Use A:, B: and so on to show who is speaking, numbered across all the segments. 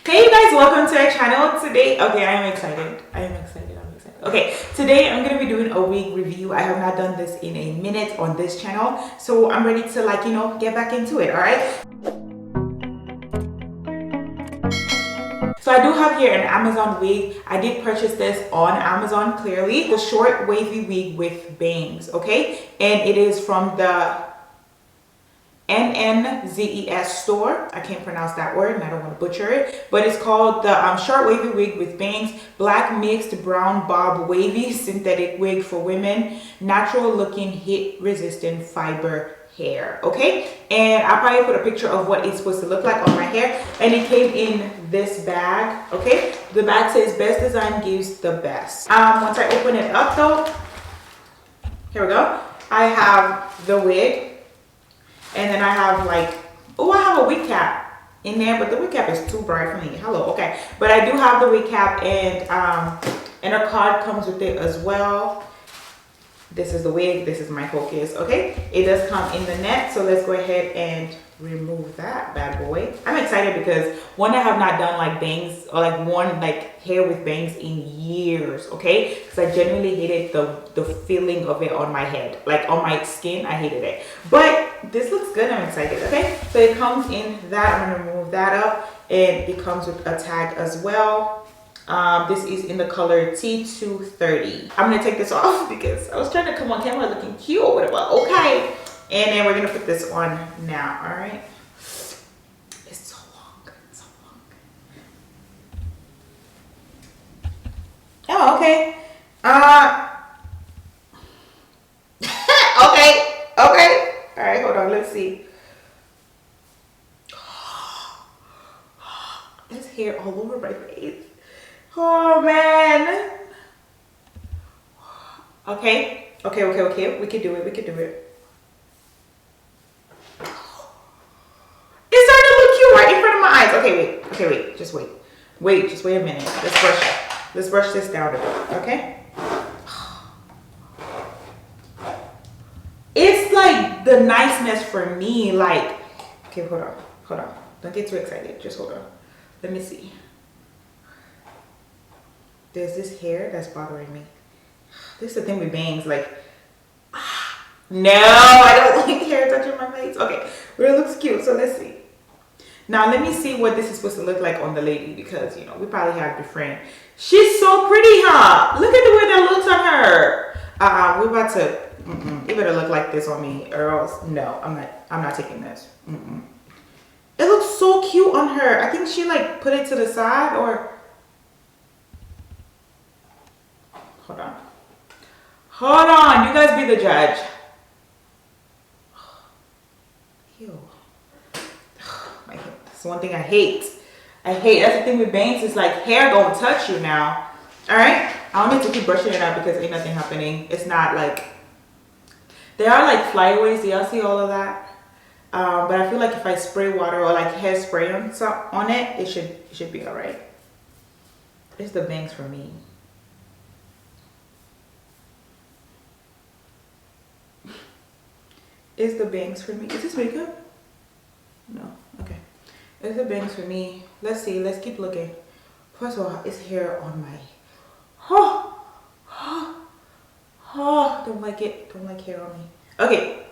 A: Hey you guys, welcome to our channel. Today, okay, I am excited. Okay, today I'm gonna be doing a wig review. I have not done this in a minute on this channel, so I'm ready to get back into it. All right. So I do have here an Amazon wig. I did purchase this on Amazon, clearly. The short wavy wig with bangs, okay? And it is from the Nnzes store. I can't pronounce that word and I don't want to butcher it, but it's called the short wavy wig with bangs, black mixed brown bob wavy synthetic wig for women, natural looking heat resistant fiber hair. Okay, and I'll probably put a picture of what it's supposed to look like on my hair, and it came in this bag. Okay, the bag says best design gives the best. Once I open it up though, here we go. I have the wig. And then I have I have a wig cap in there, but the wig cap is too bright for me. Hello, okay. But I do have the wig cap, and a card comes with it as well. This is the wig, this is my focus, okay? It does come in the net, so let's go ahead and remove that bad boy. I'm excited because one, I have not done bangs or worn hair with bangs in years, okay? Because I genuinely hated the feeling of it on my head, on my skin. I hated it, but this looks good. I'm excited. Okay, so it comes in that. I'm gonna remove that up, and it comes with a tag as well. This is in the color T230. I'm gonna take this off because I was trying to come on camera looking cute or whatever. Okay, and then we're gonna put this on now. All right. It's so long. It's so long. Oh, okay. Okay. All right, hold on. Let's see. There's hair all over my face. Oh man. Okay. We can do it. It's starting to look cute right in front of my eyes. Okay, wait. Just wait. Just wait a minute. Let's brush this down a bit. Okay. It's the niceness for me. Okay, hold on. Don't get too excited. Just hold on. Let me see. There's this hair that's bothering me. This is the thing with bangs. No, I don't like hair touching my face. Okay, but it looks cute. So let's see. Now let me see what this is supposed to look like on the lady, because we probably have different. She's so pretty, huh? Look at the way that looks on her. We're about to. It better look like this on me, or else no, I'm not taking this. It looks so cute on her. I think she put it to the side, or hold on, you guys be the judge. Ew. My hair. That's one thing I hate. That's the thing with bangs, is hair don't touch you now. All right, I don't need to keep brushing it out because ain't nothing happening. It's not there are flyaways. Do y'all see all of that? But I feel if I spray water or hairspray on it, it should be all right. It's the bangs for me. It's the bangs for me. Is this makeup? No. Okay. It's the bangs for me. Let's see. Let's keep looking. First of all, it's hair on my. Don't like it. Don't like hair on me. Okay.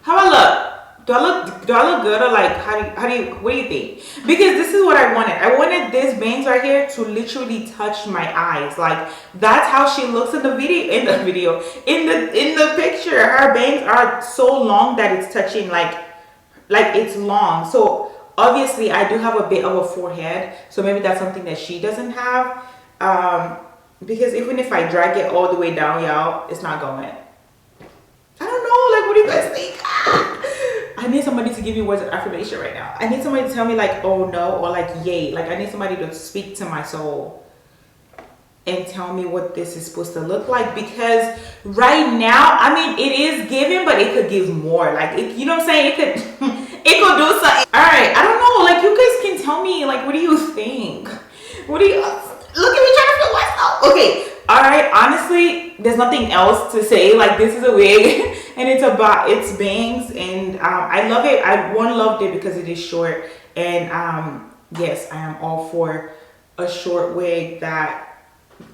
A: How I look? Do I look good, or what do you think? Because this is what I wanted. I wanted this bangs right here to literally touch my eyes. That's how she looks in the video. In the picture, her bangs are so long that it's touching it's long. So obviously I do have a bit of a forehead, so maybe that's something that she doesn't have. Because even if I drag it all the way down, y'all, it's not going. I don't know, what do you guys think? I need somebody to give me words of affirmation right now. I need somebody to tell me oh no, or yay. I need somebody to speak to my soul and tell me what this is supposed to look like, because right now, it is giving, but it could give more. You know what I'm saying? It could do something. All right, I don't know. You guys can tell me, what do you think? What do you, look at me trying to feel myself. Okay, all right, honestly, there's nothing else to say. This is a wig And it's bangs, and I love it. I loved it because it is short, and yes, I am all for a short wig that,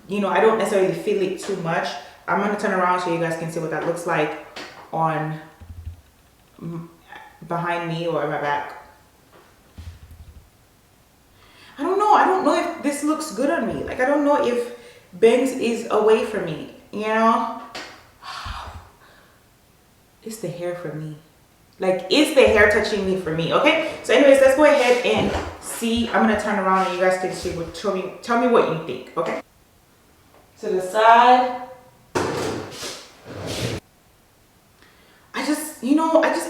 A: you know, I don't necessarily feel it too much. I'm gonna turn around so you guys can see what that looks like on behind me or my back. I don't know if this looks good on me. Like, I don't know if bangs is away from me, you know. It's the hair for me. Like, it's the hair touching me for me. Okay, so anyways, let's go ahead and see. I'm gonna turn around and you guys can see what, tell me what you think. Okay, to the side.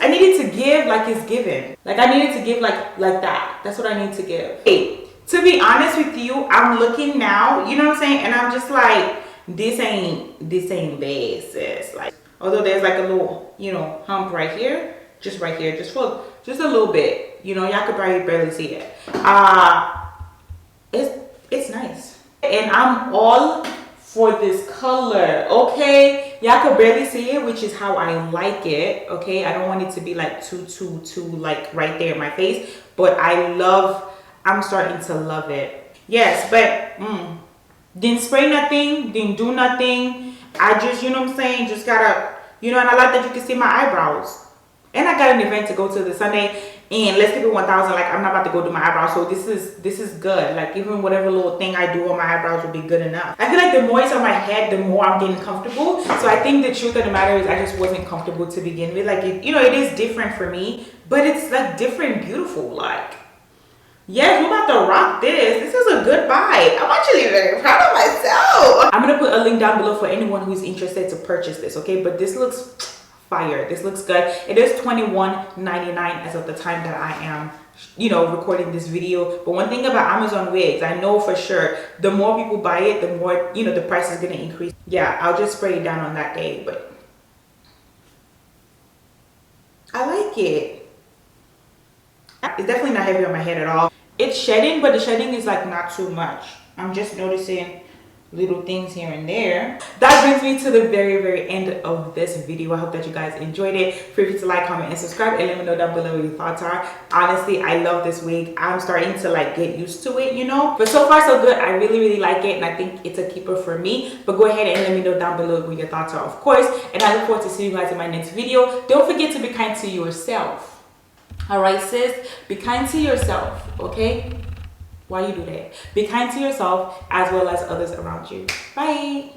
A: I needed to give like it's given. Like, I needed to give like that. That's what I need to give. Hey, to be honest with you, I'm looking now, you know what I'm saying? And I'm just like, this ain't bad, sis. Like, although there's like a little, you know, hump right here, just right here, just a little bit. You know, y'all could probably barely see it. It's nice. And I'm all for this color, okay? Y'all could barely see it, which is how I like it, okay? I don't want it to be like too like right there in my face, but I'm starting to love it. Yes, but didn't spray nothing, didn't do nothing. I just, you know what I'm saying, just gotta, you know, and I like that you can see my eyebrows. And I got an event to go to this Sunday, and let's keep it 1,000. Like, I'm not about to go do my eyebrows, so this is good. Like, even whatever little thing I do on my eyebrows will be good enough. I feel like the more it's on my head, the more I'm getting comfortable. So I think the truth of the matter is I just wasn't comfortable to begin with. Like, you know, it is different for me, but it's like different, beautiful. Like, yes, we're about to rock this. This is a good buy. I'm actually very proud of myself. I'm gonna put a link down below for anyone who's interested to purchase this, okay? But this looks fire. This looks good. It is $21.99 as of the time that I am, you know, recording this video. But one thing about Amazon wigs, I know for sure, the more people buy it, the more, you know, the price is gonna increase. Yeah, I'll just spray it down on that day, but I like it. It's definitely not heavy on my head at all. It's shedding, but the shedding is like not too much. I'm just noticing little things here and there. That brings me to the very end of this video. I hope that you guys enjoyed it. Feel free to like, comment, and subscribe, and let me know down below what your thoughts are. Honestly, I love this wig. I'm starting to like get used to it, you know, but so far so good. I really like it, and I think it's a keeper for me. But go ahead and let me know down below what your thoughts are, of course, and I look forward to seeing you guys in my next video. Don't forget to be kind to yourself. All right, sis, be kind to yourself, okay? Why you do that? Be kind to yourself as well as others around you. Bye.